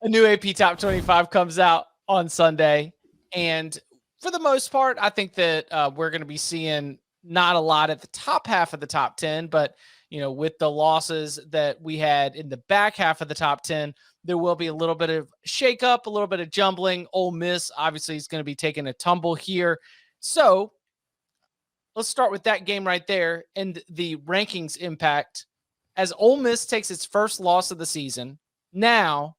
A new AP Top 25 comes out on Sunday. And for the most part, I think that we're going to be seeing not a lot at the top half of the top 10, but with the losses that we had in the back half of the top 10, there will be a little bit of shakeup, a little bit of jumbling. Ole Miss obviously is going to be taking a tumble here. So let's start with that game right there and the rankings impact. As Ole Miss takes its first loss of the season, now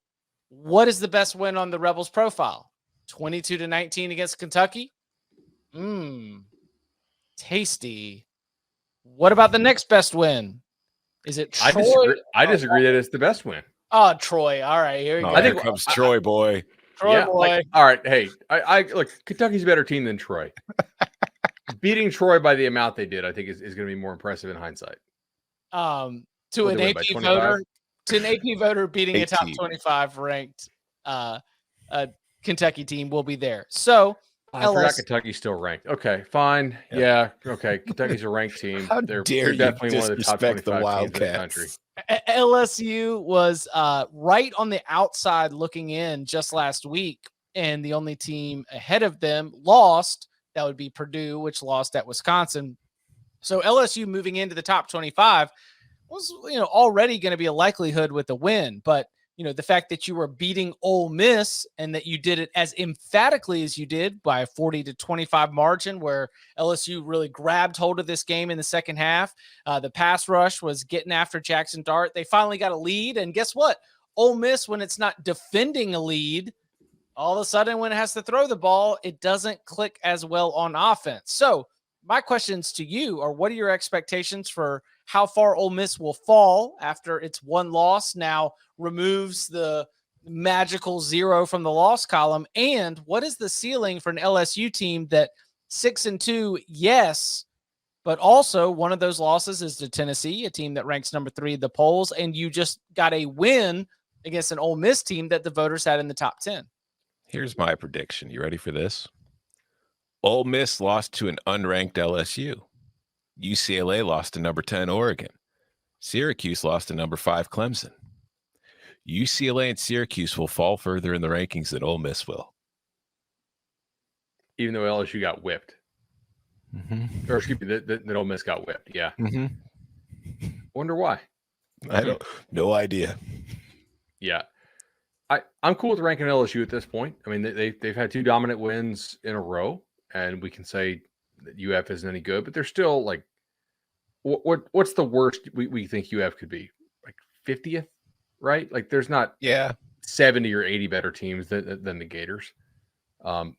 what is the best win on the Rebels profile? 22-19 against Kentucky? Tasty. What about the next best win? Is it Troy? I disagree that it's the best win. Oh, Troy. All right, here we go. I think comes Troy boy. Troy boy. All right, hey, I look, Kentucky's a better team than Troy. Beating Troy by the amount they did, I think is going to be more impressive in hindsight. To an AP voter beating a top 25 ranked Kentucky team will be there. So I forgot Kentucky's still ranked. Okay, fine. Yeah. Okay. Kentucky's a ranked team. They're definitely one of the top 25 teams in the country. LSU was right on the outside looking in just last week, and the only team ahead of them lost. That would be Purdue, which lost at Wisconsin. So LSU moving into the top 25 was, already going to be a likelihood with the win. But, the fact that you were beating Ole Miss and that you did it as emphatically as you did by a 40-25 margin, where LSU really grabbed hold of this game in the second half. The pass rush was getting after Jackson Dart. They finally got a lead. And guess what? Ole Miss, when it's not defending a lead, all of a sudden when it has to throw the ball, it doesn't click as well on offense. So my questions to you are, what are your expectations for how far Ole Miss will fall after its one loss now removes the magical 0 from the loss column? And what is the ceiling for an LSU team that 6-2, yes, but also one of those losses is to Tennessee, a team that ranks number 3 in the polls, and you just got a win against an Ole Miss team that the voters had in the top 10. Here's my prediction. You ready for this? Ole Miss lost to an unranked LSU. UCLA lost to number 10 Oregon. Syracuse lost to number 5 Clemson. UCLA and Syracuse will fall further in the rankings than Ole Miss will. Even though LSU got whipped. Mm-hmm. Or excuse me, that Ole Miss got whipped. Yeah. Mm-hmm. Wonder why. No idea. Yeah. I'm cool with ranking LSU at this point. I mean, they've had 2 dominant wins in a row, and we can say that UF isn't any good, but they're still like, what's the worst we think UF could be? Like 50th, right? Like there's not 70 or 80 better teams than the Gators. So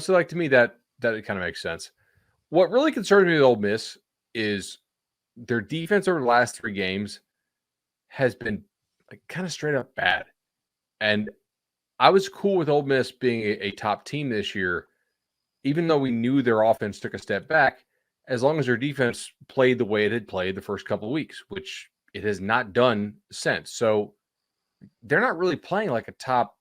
like to me that kind of makes sense. What really concerns me with Ole Miss is their defense over the last 3 games has been like kind of straight up bad. And I was cool with Ole Miss being a top team this year, even though we knew their offense took a step back, as long as their defense played the way it had played the first couple of weeks, which it has not done since. So they're not really playing like a top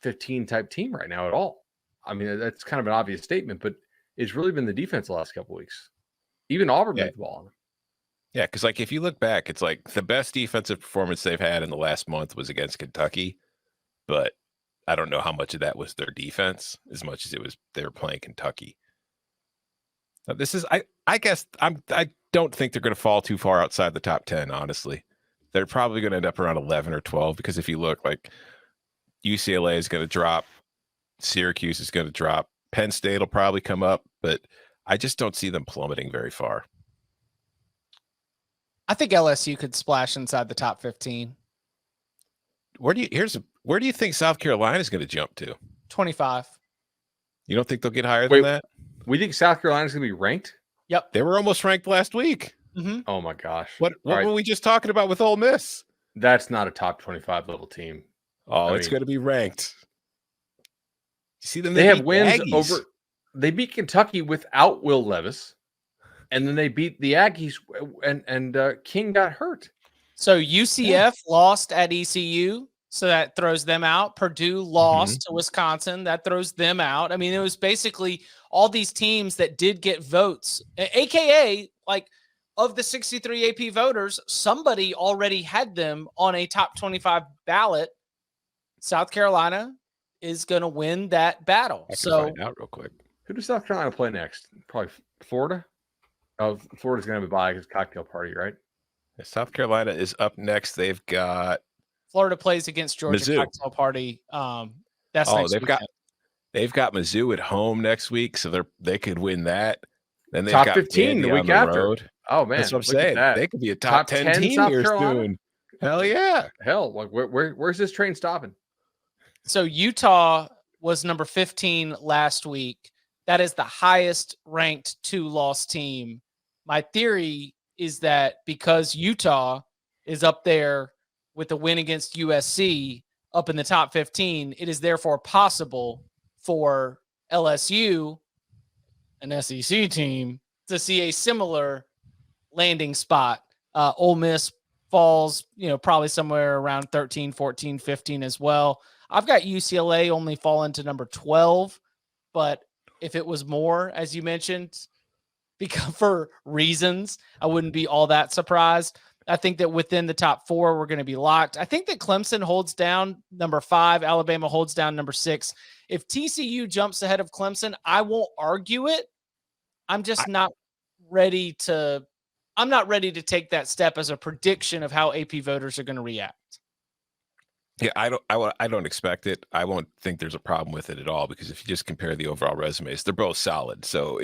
15 type team right now at all. I mean, that's kind of an obvious statement, but it's really been the defense the last couple of weeks. Even Auburn moved the ball on them. Yeah, because like if you look back, it's like the best defensive performance they've had in the last month was against Kentucky, but I don't know how much of that was their defense as much as it was they were playing Kentucky. Now, this is I guess I don't think they're going to fall too far outside the top 10, honestly. They're probably going to end up around 11 or 12 because if you look, like UCLA is going to drop, Syracuse is going to drop, Penn State will probably come up, but I just don't see them plummeting very far. I think LSU could splash inside the top 15. Where do you think South Carolina is going to jump to? 25. You don't think they'll get higher than that? We think South Carolina is going to be ranked? Yep. They were almost ranked last week. Mm-hmm. Oh my gosh. What were we just talking about with Ole Miss? That's not a top 25 level team. Oh, it's going to be ranked. You see them? They have wins over. They beat Kentucky without Will Levis, and then they beat the Aggies, and King got hurt. So UCF lost at ECU, so that throws them out. Purdue lost to Wisconsin, that throws them out. I mean, it was basically all these teams that did get votes, aka like of the 63 AP voters, somebody already had them on a top 25 ballot. South Carolina is going to win that battle. I can So find out real quick. Who does South Carolina play next? Probably Florida. Oh, Florida's going to have a bye because cocktail party, right? South Carolina is up next. They've got Florida plays against Georgia Mizzou. cocktail party. That's next weekend. they've got Mizzou at home next week, so they could win that. Then they've top got 15 Vandy the on week after. road. Oh man, That's what I'm look at saying. that. They could be a top 10 team South here Carolina? soon. Hell yeah. Hell, like where's this train stopping? So Utah was number 15 last week. That is the highest ranked 2-loss team. My theory is that because Utah is up there with the win against USC up in the top 15, it is therefore possible for LSU, an SEC team, to see a similar landing spot. Ole Miss falls, probably somewhere around 13, 14, 15 as well. I've got UCLA only falling to number 12, but if it was more, as you mentioned, because for reasons, I wouldn't be all that surprised. I think that within the top 4, we're going to be locked. I think that Clemson holds down number 5. Alabama holds down number 6. If TCU jumps ahead of Clemson, I won't argue it. I'm just not ready to take that step as a prediction of how AP voters are going to react. Yeah, I don't expect it. I won't think there's a problem with it at all, because if you just compare the overall resumes, they're both solid. So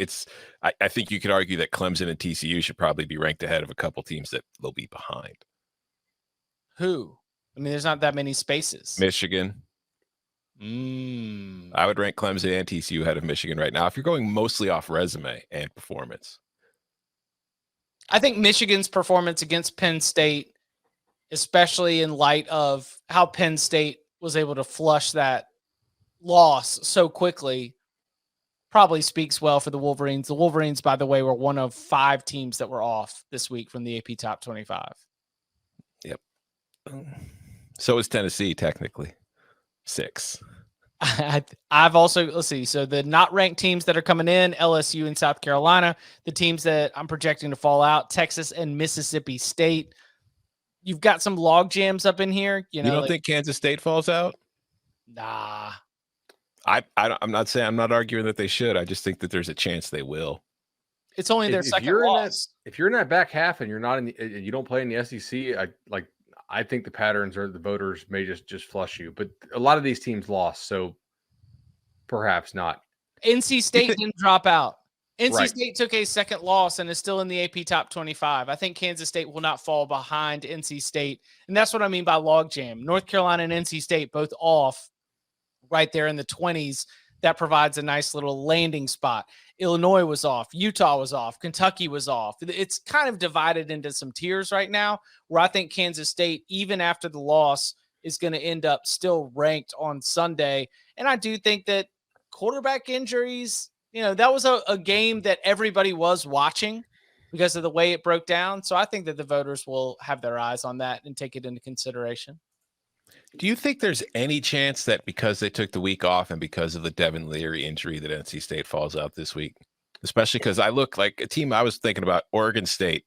I think you could argue that Clemson and TCU should probably be ranked ahead of a couple teams that they'll be behind. Who? I mean, there's not that many spaces. Michigan. I would rank Clemson and TCU ahead of Michigan right now, if you're going mostly off resume and performance. I think Michigan's performance against Penn State, especially in light of how Penn State was able to flush that loss so quickly, probably speaks well for the Wolverines. The Wolverines, by the way, were one of 5 teams that were off this week from the AP Top 25. Yep. So is Tennessee, technically. 6. I've also, let's see. So the not ranked teams that are coming in, LSU and South Carolina. The teams that I'm projecting to fall out, Texas and Mississippi State. You've got some log jams up in here. You don't think Kansas State falls out? Nah. I'm not saying, I'm not arguing that they should. I just think that there's a chance they will. It's only their second loss. If you're in that back half and you're not you don't play in the SEC, I think the patterns or the voters may just flush you. But a lot of these teams lost, so perhaps not. NC State didn't drop out. NC State took a second loss and is still in the AP Top 25. I think Kansas State will not fall behind NC State. And that's what I mean by logjam. North Carolina and NC State both off right there in the 20s. That provides a nice little landing spot. Illinois was off. Utah was off. Kentucky was off. It's kind of divided into some tiers right now, where I think Kansas State, even after the loss, is going to end up still ranked on Sunday. And I do think that quarterback injuries, that was a game that everybody was watching because of the way it broke down. So I think that the voters will have their eyes on that and take it into consideration. Do you think there's any chance that because they took the week off and because of the Devin Leary injury that NC State falls out this week? Especially because I look like a team I was thinking about, Oregon State,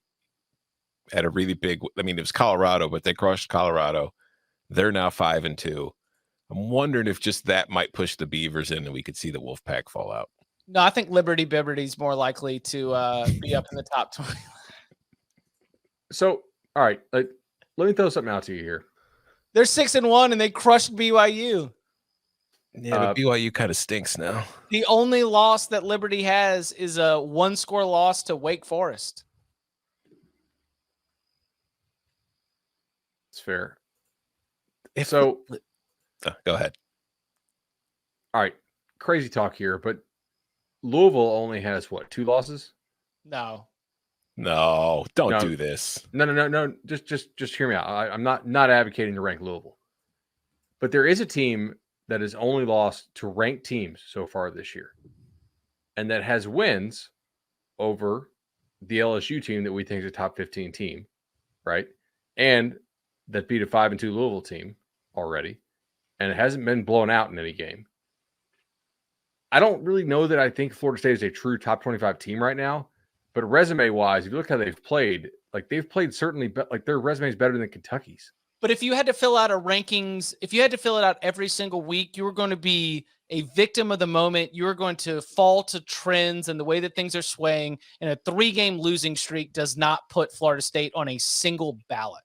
had a really big, it was Colorado, but they crushed Colorado. They're now 5-2. I'm wondering if just that might push the Beavers in and we could see the Wolfpack fall out. No, I think Liberty's more likely to be up in the top 20. So, all right, let me throw something out to you here. They're 6-1 and they crushed BYU. Yeah, but BYU kind of stinks now. The only loss that Liberty has is a 1-score loss to Wake Forest. It's fair. Go ahead. All right, crazy talk here, but Louisville only has 2 losses? No, don't do this. No. Just hear me out. I'm not advocating to rank Louisville, but there is a team that has only lost to ranked teams so far this year, and that has wins over the LSU team that we think is a top 15 team, right? And that beat a 5-2 Louisville team already, and it hasn't been blown out in any game. I don't really know that I think Florida State is a true top 25 team right now. But resume-wise, if you look how they've played, certainly, their resume is better than Kentucky's. But if you had to fill out a rankings, if you had to fill it out every single week, you were going to be a victim of the moment. You were going to fall to trends and the way that things are swaying. And a 3-game losing streak does not put Florida State on a single ballot.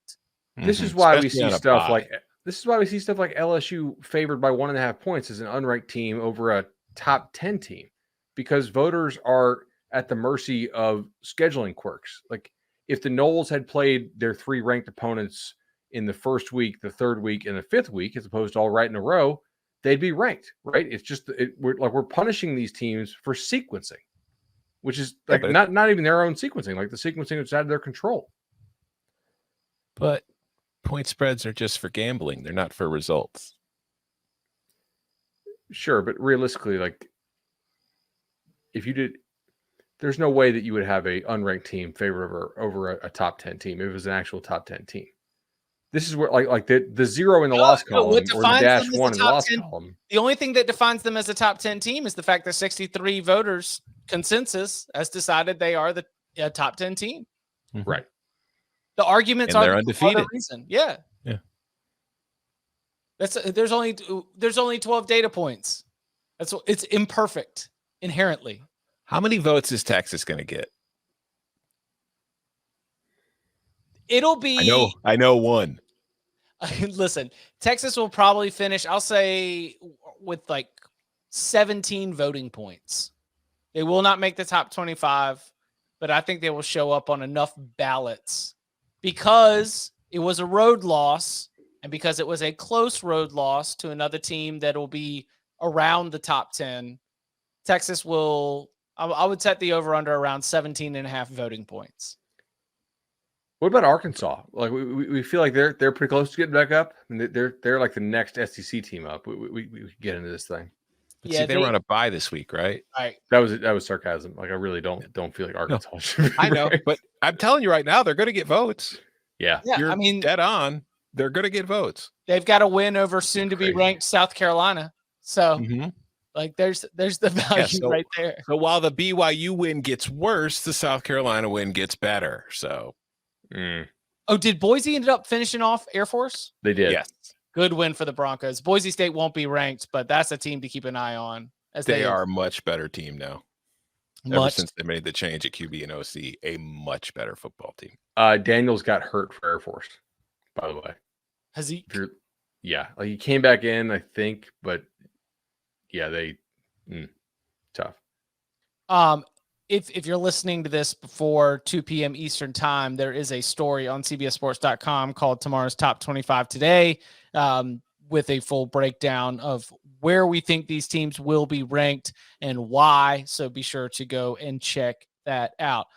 This is why we see stuff like LSU favored by 1.5 points as an unranked team over a top 10 team, because voters are at the mercy of scheduling quirks. Like if the Noles had played their 3 ranked opponents in the first week, the third week, and the 5th week, as opposed to all right in a row, they'd be ranked, right? It's just we're punishing these teams for sequencing, which is like not even their own sequencing, like the sequencing that's out of their control. But point spreads are just for gambling; they're not for results. Sure, but realistically, like if you did, there's no way that you would have a unranked team favor over a top 10 team if it was an actual top 10 team. This is where like the 0 in the loss column or the -1 in the loss column. The only thing that defines them as a top 10 team is the fact that 63 voters consensus has decided they are the top 10 team. Mm-hmm. Right. The arguments and are they're undefeated. The reason. Yeah. Yeah. There's only 12 data points. It's imperfect inherently. How many votes is Texas going to get? It'll be. I know one. Listen, Texas will probably finish, I'll say, with like 17 voting points. They will not make the top 25, but I think they will show up on enough ballots because it was a road loss and because it was a close road loss to another team that will be around the top 10. Texas will, I would set the over-under around 17.5 voting points. What about Arkansas? Like we feel like they're pretty close to getting back up, and they're like the next SEC team up. We get into this thing. But see, they were on a bye this week, right? Right. That was sarcasm. Like I really don't feel like Arkansas. No, should be I know, ranked. but I'm telling you right now, they're going to get votes. Yeah. You're dead on. They're going to get votes. They've got a win over soon to be ranked South Carolina. So like there's the value right there. So while the BYU win gets worse, the South Carolina win gets better. So. Oh, did Boise end up finishing off Air Force? They did. Yes. Good win for the Broncos. Boise State won't be ranked, but that's a team to keep an eye on. As they are a much better team now. Ever since they made the change at QB and OC, a much better football team. Daniels got hurt for Air Force, by the way. Has he? Yeah, like he came back in, I think, but yeah, tough. If you're listening to this before 2 p.m. Eastern time, there is a story on CBSSports.com called Tomorrow's Top 25 Today with a full breakdown of where we think these teams will be ranked and why. So be sure to go and check that out.